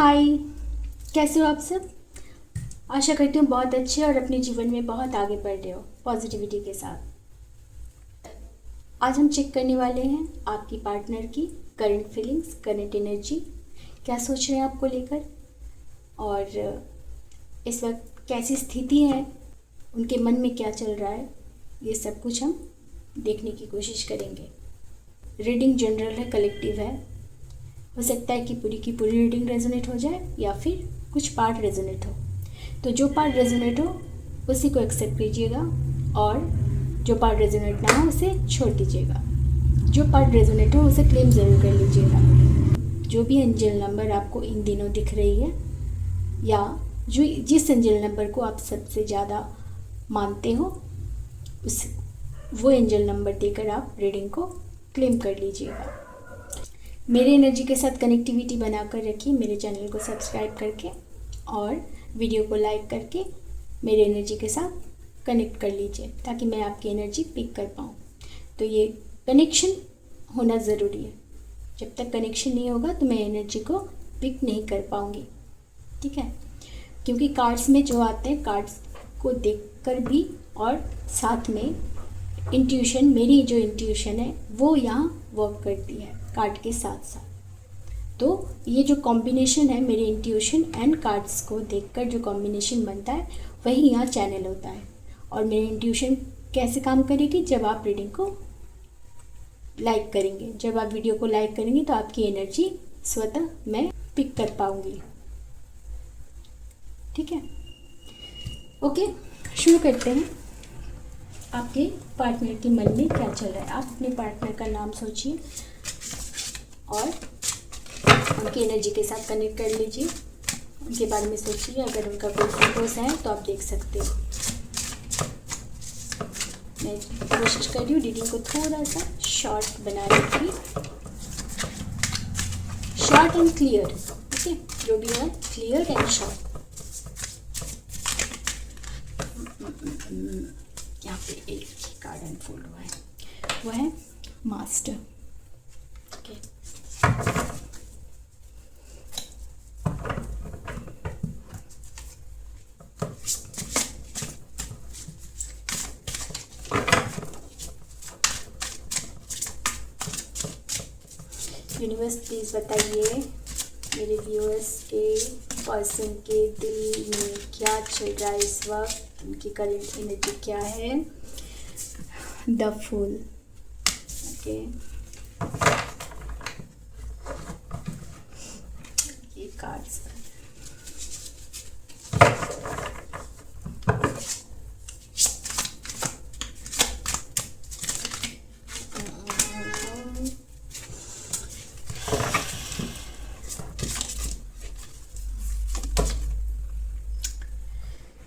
हाय। कैसे हो आप सब? आशा करती हूँ बहुत अच्छे और अपने जीवन में बहुत आगे बढ़ रहे हो पॉजिटिविटी के साथ। आज हम चेक करने वाले हैं आपकी पार्टनर की करंट फीलिंग्स, करंट एनर्जी, क्या सोच रहे हैं आपको लेकर और इस वक्त कैसी स्थिति है, उनके मन में क्या चल रहा है, ये सब कुछ हम देखने की कोशिश करेंगे। रीडिंग जनरल है, कलेक्टिव है। हो सकता है कि पूरी की पूरी रीडिंग रेजोनेट हो जाए या फिर कुछ पार्ट रेजोनेट हो। तो जो पार्ट रेजोनेट हो उसी को एक्सेप्ट कीजिएगा और जो पार्ट रेजोनेट ना हो उसे छोड़ दीजिएगा। जो पार्ट रेजोनेट हो उसे क्लेम ज़रूर कर लीजिएगा। जो भी एंजल नंबर आपको इन दिनों दिख रही है या जो जिस एंजल नंबर को आप सबसे ज़्यादा मानते हो उस वो एंजल नंबर देकर आप रीडिंग को क्लेम कर लीजिएगा। मेरे एनर्जी के साथ कनेक्टिविटी बनाकर रखिए, मेरे चैनल को सब्सक्राइब करके और वीडियो को लाइक करके मेरे एनर्जी के साथ कनेक्ट कर लीजिए ताकि मैं आपकी एनर्जी पिक कर पाऊँ। तो ये कनेक्शन होना ज़रूरी है। जब तक कनेक्शन नहीं होगा तो मैं एनर्जी को पिक नहीं कर पाऊँगी, ठीक है? क्योंकि कार्ड्स में जो आते हैं, कार्ड्स को देखकर भी और साथ में इंट्यूशन, मेरी जो इंट्यूशन है वो यहाँ वर्क करती है कार्ड के साथ साथ। तो ये जो कॉम्बिनेशन है मेरे इंट्यूशन एंड कार्ड्स को देखकर जो कॉम्बिनेशन बनता है वही यहाँ चैनल होता है। और मेरी इंट्यूशन कैसे काम करेगी? जब आप रीडिंग को लाइक करेंगे, जब आप वीडियो को लाइक करेंगे तो आपकी एनर्जी स्वतः मैं पिक कर पाऊँगी, ठीक है? ओके, शुरू करते हैं। आपके पार्टनर के मन में क्या चल रहा है? आप अपने पार्टनर का नाम सोचिए और उनकी एनर्जी के साथ कनेक्ट कर लीजिए। उनके बारे में सोचिए। अगर उनका कोई फोटोज़ है तो आप देख सकते हो। मैं कोशिश कर रही हूँ रीडिंग को थोड़ा सा शॉर्ट बनाने की, शॉर्ट एंड क्लियर, ओके? जो भी है क्लियर एंड शॉर्ट। यहाँ पे एक कार्ड अनफोल्ड हुआ है, वो है मास्टर, ओके? यूनिवर्स प्लीज़ बताइए मेरे व्यूअर्स के पर्सन के दिल में क्या चल रहा है इस वक्त, उनकी करंट एनर्जी क्या है। The fool, okay? ये cards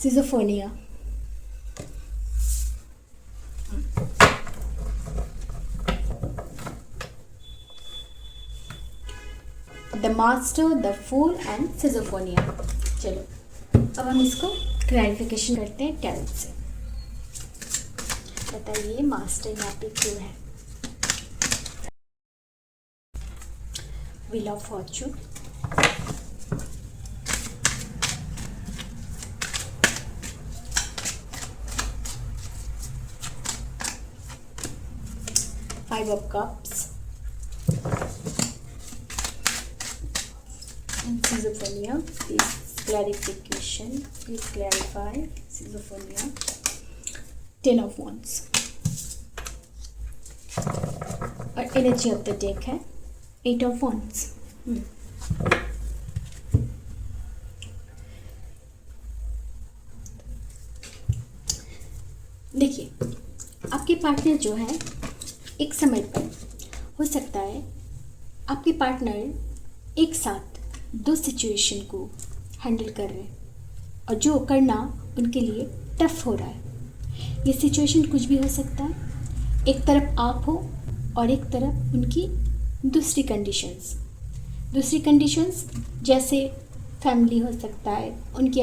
Schizophrenia. The master, the fool and schizophrenia. चलो अब हम इसको क्लैरिफिकेशन करते हैं टैरोट से। बताइए मास्टर यहाँ पे क्यों है? Wheel of Fortune, Five of Cups, and Schizophrenia. Please clarification. Please clarify Schizophrenia. Ten of Wands. और एनर्जी ऑफ द डेक है Eight of Wands. देखिए, आपके पार्टनर जो है एक समय पर हो सकता है आपके पार्टनर एक साथ दो सिचुएशन को हैंडल कर रहे हैं और जो करना उनके लिए टफ हो रहा है। ये सिचुएशन कुछ भी हो सकता है। एक तरफ आप हो और एक तरफ उनकी दूसरी कंडीशंस जैसे फैमिली हो सकता है, उनकी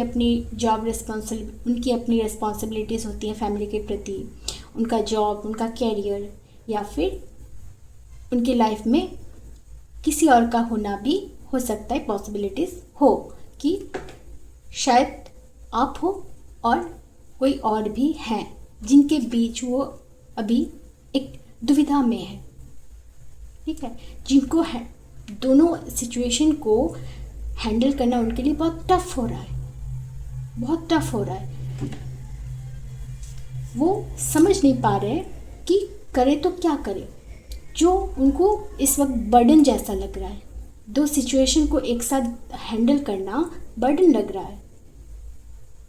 अपनी रिस्पॉन्सिबिलिटीज़ होती हैं फैमिली के प्रति, उनका जॉब, उनका कैरियर, या फिर उनकी लाइफ में किसी और का होना भी हो सकता है, पॉसिबिलिटीज़ हो कि शायद आप हो और कोई और भी हैं जिनके बीच वो अभी एक दुविधा में है, ठीक है, जिनको है दोनों सिचुएशन को हैंडल करना उनके लिए बहुत टफ हो रहा है, बहुत टफ हो रहा है। वो समझ नहीं पा रहे कि करे तो क्या करे, जो उनको इस वक्त बर्डन जैसा लग रहा है। दो सिचुएशन को एक साथ हैंडल करना बर्डन लग रहा है।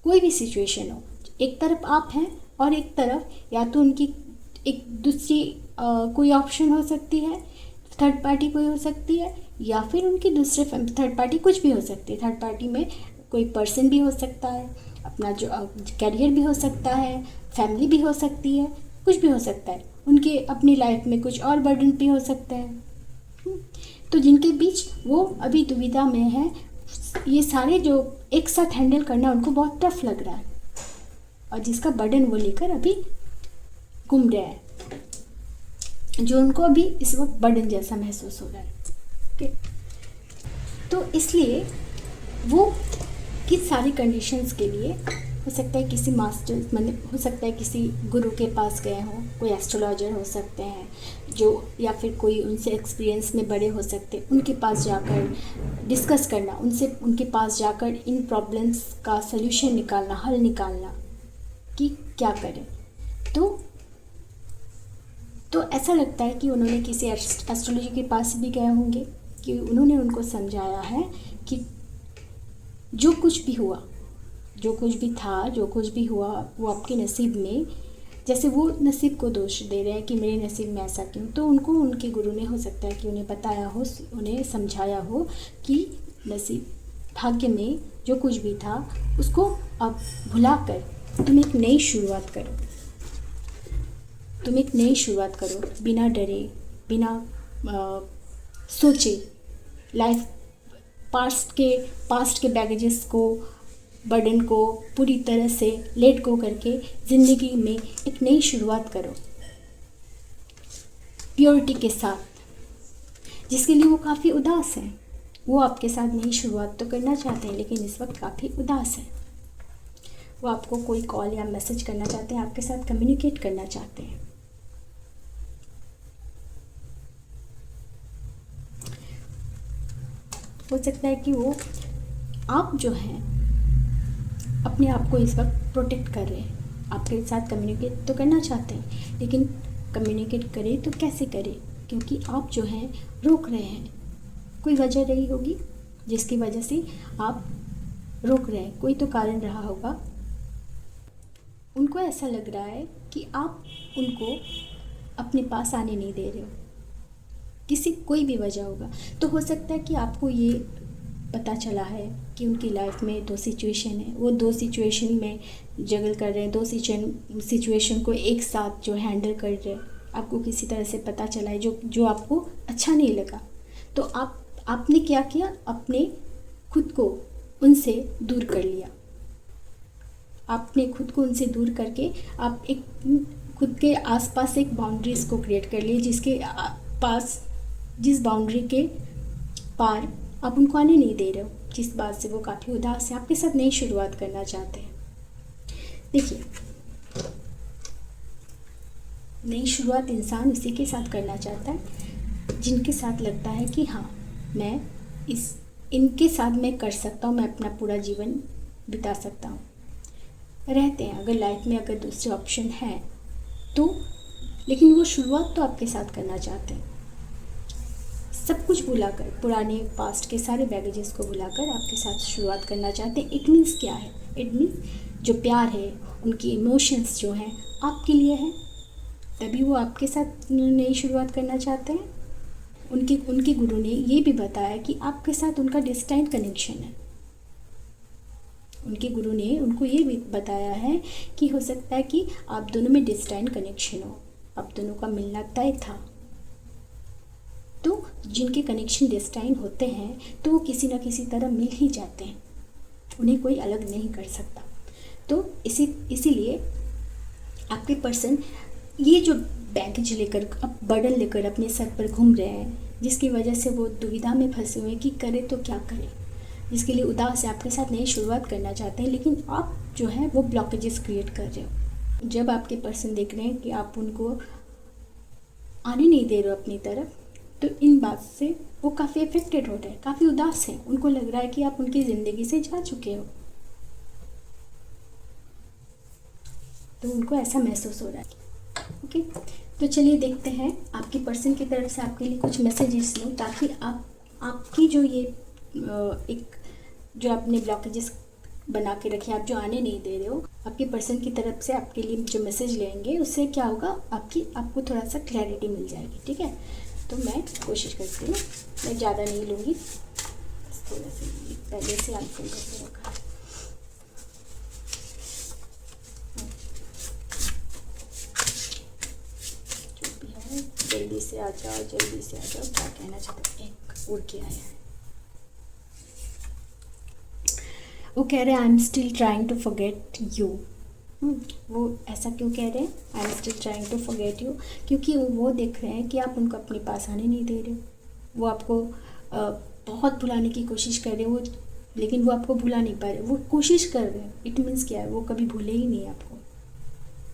कोई भी सिचुएशन हो, एक तरफ आप हैं और एक तरफ या तो उनकी एक दूसरी कोई ऑप्शन हो सकती है, थर्ड पार्टी कोई हो सकती है, या फिर उनकी दूसरे थर्ड पार्टी कुछ भी हो सकती है। थर्ड पार्टी में कोई पर्सन भी हो सकता है, अपना जो करियर भी हो सकता है, फैमिली भी हो सकती है, कुछ भी हो सकता है, उनके अपनी लाइफ में कुछ और बर्डन भी हो सकते हैं। तो जिनके बीच वो अभी दुविधा में है, ये सारे जो एक साथ हैंडल करना उनको बहुत टफ लग रहा है और जिसका बर्डन वो लेकर अभी घूम रहे हैं, जो उनको अभी इस वक्त बर्डन जैसा महसूस हो रहा है। ओके, तो इसलिए वो किस सारी कंडीशंस के लिए हो सकता है किसी मास्टर मतलब हो सकता है किसी गुरु के पास गए हों, कोई एस्ट्रोलॉजर हो सकते हैं जो, या फिर कोई उनसे एक्सपीरियंस में बड़े हो सकते हैं, उनके पास जाकर डिस्कस करना, उनसे उनके पास जाकर इन प्रॉब्लम्स का सल्यूशन निकालना, हल निकालना कि क्या करें। तो ऐसा लगता है कि उन्होंने किसी एस्ट्रोलॉजी के पास भी गए होंगे कि उन्होंने उनको समझाया है कि जो कुछ भी हुआ, जो कुछ भी था, जो कुछ भी हुआ वो आपके नसीब में, जैसे वो नसीब को दोष दे रहे हैं कि मेरे नसीब में ऐसा क्यों, तो उनको उनके गुरु ने हो सकता है कि उन्हें बताया हो, उन्हें समझाया हो कि नसीब भाग्य में जो कुछ भी था उसको अब भुलाकर तुम एक नई शुरुआत करो, तुम एक नई शुरुआत करो, बिना डरे, बिना सोचे। लाइफ पास्ट के बैगेजेस को, बर्डन को पूरी तरह से लेट गो करके ज़िंदगी में एक नई शुरुआत करो प्योरिटी के साथ। जिसके लिए वो काफ़ी उदास हैं, वो आपके साथ नई शुरुआत तो करना चाहते हैं लेकिन इस वक्त काफ़ी उदास हैं। वो आपको कोई कॉल या मैसेज करना चाहते हैं, आपके साथ कम्युनिकेट करना चाहते हैं। हो सकता है कि वो आप जो हैं अपने आप को इस वक्त प्रोटेक्ट कर रहे हैं, आपके साथ कम्युनिकेट तो करना चाहते हैं लेकिन कम्युनिकेट करें तो कैसे करें, क्योंकि आप जो हैं रोक रहे हैं। कोई वजह रही होगी जिसकी वजह से आप रोक रहे हैं, कोई तो कारण रहा होगा। उनको ऐसा लग रहा है कि आप उनको अपने पास आने नहीं दे रहे हो, कोई भी वजह होगा। तो हो सकता है कि आपको ये पता चला है कि उनकी लाइफ में दो सिचुएशन है, वो दो सिचुएशन में जगल कर रहे हैं, दो सिचुएशन को एक साथ जो हैंडल कर रहे हैं। आपको किसी तरह से पता चला है जो आपको अच्छा नहीं लगा, तो आपने क्या किया, अपने खुद को उनसे दूर कर लिया। आपने खुद को उनसे दूर करके आप एक खुद के आसपास एक बाउंड्रीज़ को क्रिएट कर लिए, जिस बाउंड्री के पार आप उनको आने नहीं दे रहे हो, जिस बात से वो काफ़ी उदास है, आपके साथ नई शुरुआत करना चाहते हैं। देखिए, नई शुरुआत इंसान उसी के साथ करना चाहता है जिनके साथ लगता है कि हाँ, मैं इनके साथ मैं कर सकता हूँ, मैं अपना पूरा जीवन बिता सकता हूँ। रहते हैं अगर लाइफ में अगर दूसरे ऑप्शन हैं तो, लेकिन वो शुरुआत तो आपके साथ करना चाहते हैं। सब कुछ भुलाकर, पुराने पास्ट के सारे बैगेजेस को भुलाकर आपके साथ शुरुआत करना चाहते हैं। इट मीन्स क्या है? इट मीन्स जो प्यार है, उनकी इमोशंस जो हैं आपके लिए हैं, तभी वो आपके साथ नई शुरुआत करना चाहते हैं। उनके गुरु ने ये भी बताया कि आपके साथ उनका डिस्टाइंट कनेक्शन है। उनके गुरु ने उनको ये भी बताया है कि हो सकता है कि आप दोनों में डिस्टाइंट कनेक्शन हो, आप दोनों का मिलना तय था। तो जिनके कनेक्शन डिस्टाइन होते हैं तो वो किसी न किसी तरह मिल ही जाते हैं, उन्हें कोई अलग नहीं कर सकता। तो इसीलिए आपके पर्सन ये जो बैगेज लेकर, अब बर्डन लेकर अपने सर पर घूम रहे हैं, जिसकी वजह से वो दुविधा में फंसे हुए हैं कि करें तो क्या करें, जिसके लिए उदास है, आपके साथ नई शुरुआत करना चाहते हैं, लेकिन आप जो है वो ब्लॉकेजेस क्रिएट कर रहे हो। जब आपके पर्सन देख रहे हैं कि आप उनको आने नहीं दे रहे हो अपनी तरफ, तो इन बात से वो काफ़ी अफेक्टेड हो रहे हैं, काफ़ी उदास हैं। उनको लग रहा है कि आप उनकी ज़िंदगी से जा चुके हो, तो उनको ऐसा महसूस हो रहा है। ओके, तो चलिए देखते हैं आपकी पर्सन की तरफ से आपके लिए कुछ मैसेजेस लूँ, ताकि आपकी जो ये एक जो आपने ब्लॉकेजेस बना के रखे, आप जो आने नहीं दे रहे हो, आपके पर्सन की तरफ से आपके लिए जो मैसेज लेंगे उससे क्या होगा, आपको थोड़ा सा क्लैरिटी मिल जाएगी। ठीक है, तो मैं कोशिश करती हूँ, मैं ज़्यादा नहीं लूँगी, थोड़ा सा पहले से आंसर करके रखा। जो भी है जल्दी से आ जाओ, जल्दी से आ जाओ, क्या कहना चाहते हैं। एक उड़ के आया है, वो कह रहे हैं I am still trying to forget you. वो ऐसा क्यों कह रहे हैं, I am still trying to forget you, क्योंकि वो देख रहे हैं कि आप उनको अपने पास आने नहीं दे रहे हो। वो आपको बहुत भुलाने की कोशिश कर रहे हैं, वो लेकिन वो आपको भुला नहीं पा रहे। वो कोशिश कर रहे हैं, इट मीन्स क्या है, वो कभी भूले ही नहीं आपको।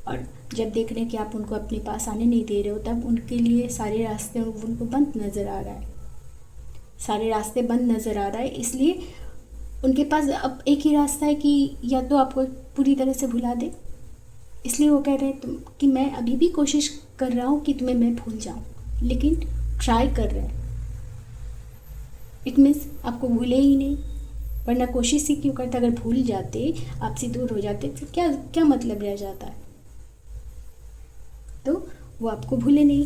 और जब देख रहे हैं कि आप उनको अपने पास आने नहीं दे रहे हो, तब उनके लिए सारे रास्ते उनको बंद नज़र आ रहा है, सारे रास्ते बंद नज़र आ रहा है। इसलिए उनके पास अब एक ही रास्ता है कि या तो आपको पूरी तरह से भुला दे। इसलिए वो कह रहे हैं कि मैं अभी भी कोशिश कर रहा हूँ कि तुम्हें मैं भूल जाऊँ, लेकिन ट्राई कर रहे हैं। इट मीन्स आपको भूले ही नहीं, वरना कोशिश ही क्यों करते। अगर भूल जाते, आपसे दूर हो जाते, तो क्या मतलब रह जाता है। तो वो आपको भूले नहीं,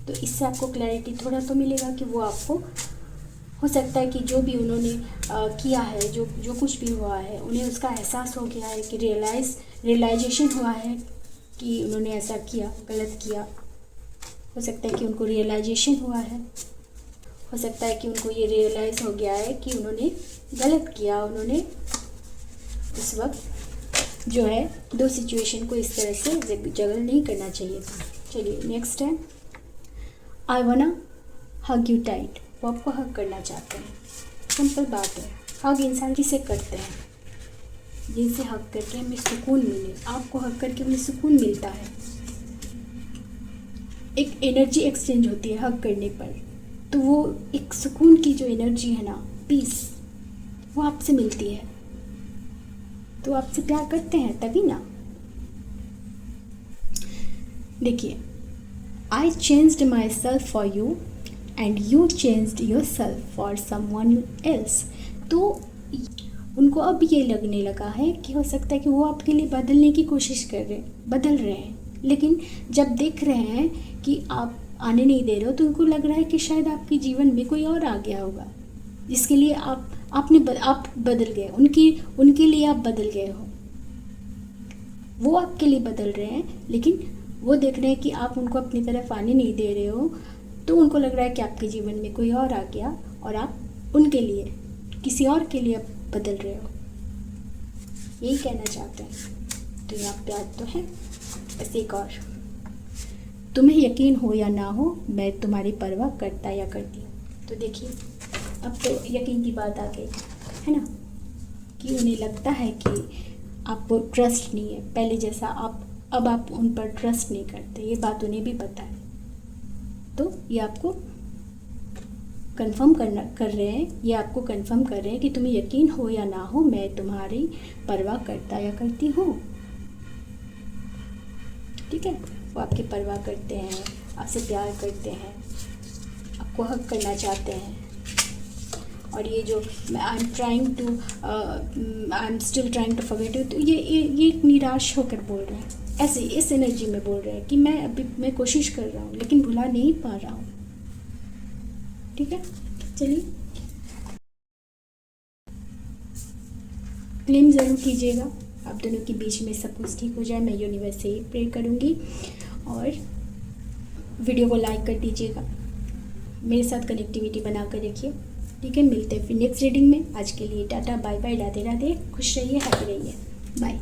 तो इससे आपको क्लैरिटी थोड़ा तो मिलेगा कि वो आपको, हो सकता है कि जो भी उन्होंने किया है, जो कुछ भी हुआ है, उन्हें उसका एहसास हो गया है कि रियलाइजेशन हुआ है कि उन्होंने ऐसा किया, गलत किया। हो सकता है कि उनको रियलाइजेशन हुआ है, हो सकता है कि उनको ये रियलाइज़ हो गया है कि उन्होंने गलत किया, उन्होंने उस वक्त जो है दो सिचुएशन को इस तरह से जगल नहीं करना चाहिए था। चलिए नेक्स्ट है, आई वाना हग यू टाइट। वो आपको हग करना चाहते हैं, सिंपल बात है। हग इंसान किसे करते हैं, जिनसे हग करके हमें सुकून मिले। आपको हग करके हमें सुकून मिलता है, एक एनर्जी एक्सचेंज होती है हग करने पर। तो वो एक सुकून की जो एनर्जी है ना, पीस, वो आपसे मिलती है। तो आपसे प्यार करते हैं तभी ना। देखिए, आई changed my self for you and you changed your self for someone else. तो उनको अब ये लगने लगा है कि हो सकता है कि वो आपके लिए बदल रहे हैं, लेकिन जब देख रहे हैं कि आप आने नहीं दे रहे हो, तो उनको लग रहा है कि शायद आपके जीवन में कोई और आ गया होगा, जिसके लिए आप बदल गए, उनके लिए आप बदल गए हो। वो आपके लिए बदल रहे हैं, लेकिन वो देख रहे हैं कि आप उनको अपनी तरफ आने नहीं दे रहे हो, तो उनको लग रहा है कि आपके जीवन में कोई और आ गया और आप उनके लिए, किसी और के लिए बदल रहे हो। यही कहना चाहते हैं। तो यहाँ प्यार तो है। बस एक और, तुम्हें यकीन हो या ना हो, मैं तुम्हारी परवाह करता या करती हूँ। तो देखिए, अब तो यकीन की बात आ गई है ना, कि उन्हें लगता है कि आपको ट्रस्ट नहीं है पहले जैसा, अब आप उन पर ट्रस्ट नहीं करते। ये बात उन्हें भी पता है। तो ये आपको कंफर्म कर रहे हैं, ये आपको कंफर्म कर रहे हैं कि तुम्हें यकीन हो या ना हो, मैं तुम्हारी परवाह करता या करती हूँ। ठीक है, वो आपकी परवाह करते हैं, आपसे प्यार करते हैं, आपको हक करना चाहते हैं। और ये जो I am still trying to forget you, तो ये निराश होकर बोल रहे हैं, ऐसे इस एनर्जी में बोल रहे हैं कि मैं कोशिश कर रहा हूँ लेकिन भुला नहीं पा रहा हूँ। ठीक है, चलिए क्लेम ज़रूर कीजिएगा, आप दोनों के बीच में सब कुछ ठीक हो जाए। मैं यूनिवर्स से ही प्रे करूँगी, और वीडियो को लाइक कर दीजिएगा, मेरे साथ कनेक्टिविटी बना कर रखिए। ठीक है, मिलते हैं फिर नेक्स्ट रीडिंग में। आज के लिए टाटा, बाय बाय, राधे राधे, खुश रहिए, हैप्पी रहिए, बाय।